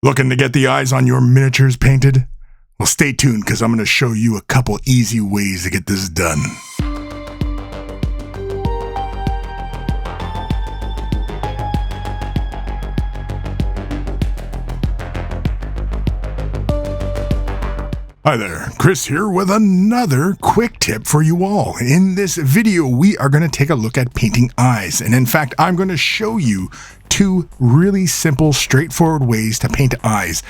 Looking to get the eyes on your miniatures painted? Well, stay tuned because I'm going to show you a couple easy ways to get this done. Hi there, Chris here with another quick tip for you all. In this video, we are going to take a look at painting eyes. And in fact, I'm going to show you two really simple, straightforward ways to paint eyes.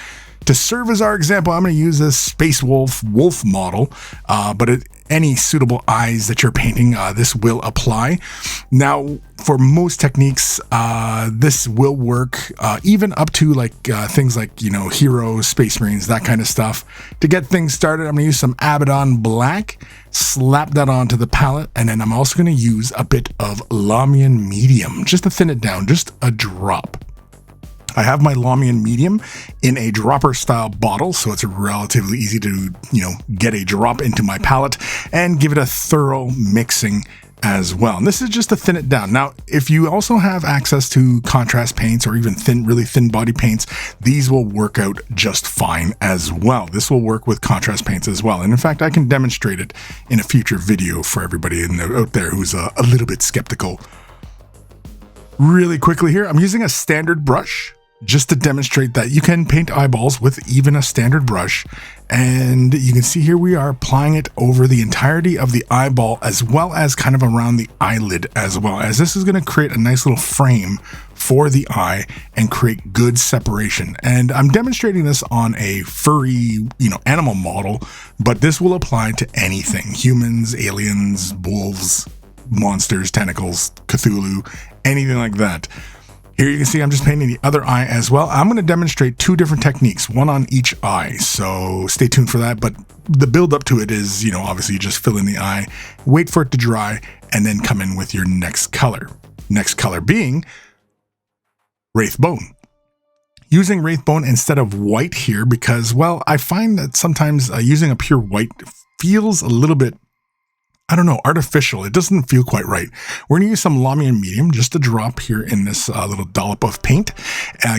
To serve as our example, I'm going to use a Space Wolf model, but any suitable eyes that you're painting, this will apply. Now, for most techniques, this will work even up to things like, heroes, Space Marines, that kind of stuff. To get things started, I'm going to use some Abaddon Black, slap that onto the palette, and then I'm also going to use a bit of Millennium medium, just to thin it down, just a drop. I have my Millennium medium in a dropper style bottle, so it's relatively easy to, get a drop into my palette and give it a thorough mixing as well. And this is just to thin it down. Now, if you also have access to contrast paints or even really thin body paints, these will work out just fine as well. This will work with contrast paints as well. And in fact, I can demonstrate it in a future video for everybody out there who's a little bit skeptical. Really quickly here, I'm using a standard brush, just to demonstrate that you can paint eyeballs with even a standard brush. And you can see here we are applying it over the entirety of the eyeball as well as kind of around the eyelid as well, as this is going to create a nice little frame for the eye and create good separation. And I'm demonstrating this on a furry, animal model, but this will apply to anything: humans, aliens, wolves, monsters, tentacles, Cthulhu, anything like that. Here you can see I'm just painting the other eye as well. I'm going to demonstrate two different techniques, one on each eye, so stay tuned for that. But the build up to it is, obviously you just fill in the eye, wait for it to dry, and then come in with your next color. Next color being Wraithbone. Using Wraithbone instead of white here because, well, I find that sometimes using a pure white feels a little bit, artificial. It doesn't feel quite right. We're going to use some Millennium medium, just a drop here in this little dollop of paint.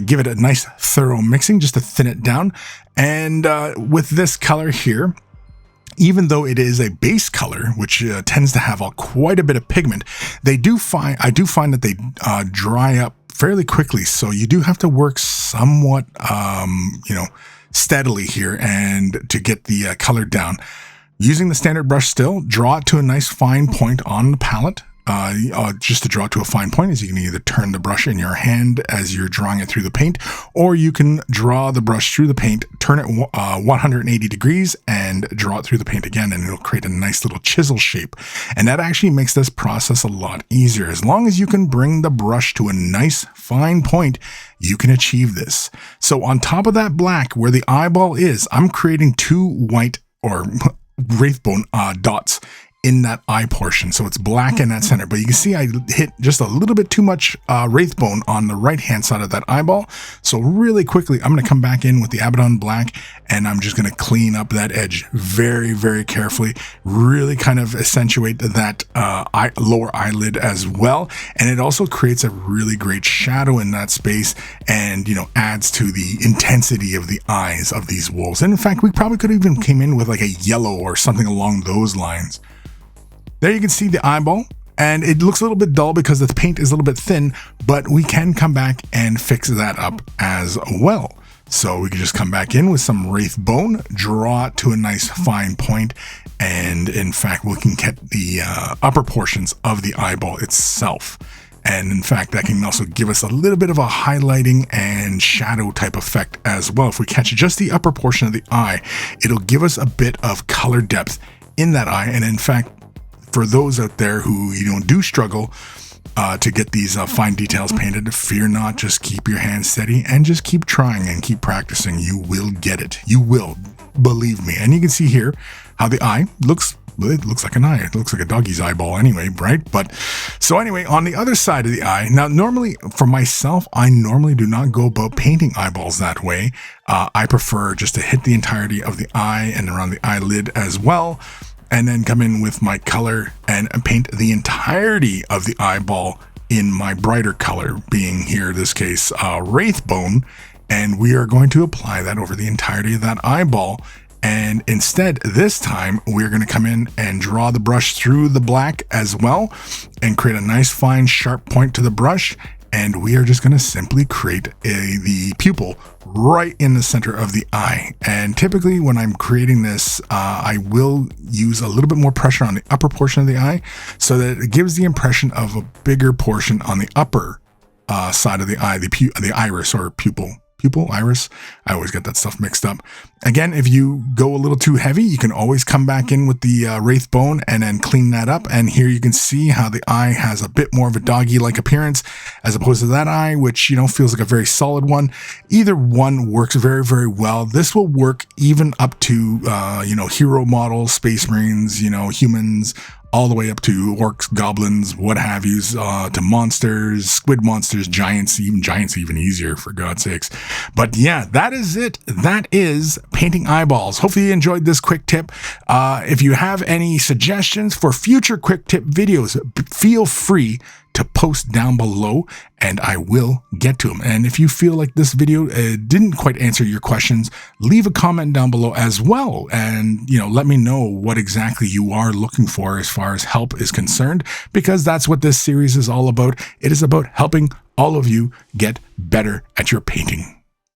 Give it a nice thorough mixing just to thin it down. And with this color here, even though it is a base color, which tends to have quite a bit of pigment, I do find that they dry up fairly quickly. So you do have to work somewhat, steadily here and to get the color down. Using the standard brush still, draw it to a nice fine point on the palette. Just to draw it to a fine point is you can either turn the brush in your hand as you're drawing it through the paint, or you can draw the brush through the paint, turn it 180 degrees and draw it through the paint again, and it'll create a nice little chisel shape. And that actually makes this process a lot easier. As long as you can bring the brush to a nice fine point, you can achieve this. So on top of that black where the eyeball is, I'm creating two white or Wraithbone dots in that eye portion, so it's black in that center. But you can see I hit just a little bit too much Wraithbone on the right hand side of that eyeball. So really quickly I'm going to come back in with the Abaddon Black and I'm just going to clean up that edge very, very carefully, really kind of accentuate that lower eyelid as well. And it also creates a really great shadow in that space and adds to the intensity of the eyes of these wolves. And in fact, we probably could have even came in with like a yellow or something along those lines. There you can see the eyeball, and it looks a little bit dull because the paint is a little bit thin, but we can come back and fix that up as well. So we can just come back in with some Wraithbone, draw it to a nice fine point, and in fact, we can get the upper portions of the eyeball itself. And in fact, that can also give us a little bit of a highlighting and shadow type effect as well. If we catch just the upper portion of the eye, it'll give us a bit of color depth in that eye. And in fact, for those out there who do struggle to get these fine details painted, fear not, just keep your hands steady and just keep trying and keep practicing. You will get it. You will, believe me. And you can see here how the eye looks. It looks like an eye. It looks like a doggy's eyeball anyway, right? But so anyway, on the other side of the eye, now normally for myself, I normally do not go about painting eyeballs that way. I prefer just to hit the entirety of the eye and around the eyelid as well, and then come in with my color and paint the entirety of the eyeball in my brighter color, being here, this case, Wraithbone, and we are going to apply that over the entirety of that eyeball. And instead, this time, we're going to come in and draw the brush through the black as well and create a nice fine sharp point to the brush. And we are just going to simply create the pupil right in the center of the eye. And typically when I'm creating this, I will use a little bit more pressure on the upper portion of the eye so that it gives the impression of a bigger portion on the upper side of the eye, the iris or pupil, iris. I always get that stuff mixed up. Again, if you go a little too heavy, you can always come back in with the wraith bone and then clean that up. And here you can see how the eye has a bit more of a doggy-like appearance as opposed to that eye, which, you know, feels like a very solid one. Either one works very, very well. This will work even up to, hero models, space marines, humans, all the way up to orcs, goblins, what have yous, to monsters, squid monsters, giants even easier, for God's sakes. But yeah, that is it. That is painting eyeballs. Hopefully you enjoyed this quick tip. If you have any suggestions for future quick tip videos, feel free to post down below and I will get to them. And if you feel like this video didn't quite answer your questions, leave a comment down below as well. And, let me know what exactly you are looking for as far as help is concerned, because that's what this series is all about. It is about helping all of you get better at your painting.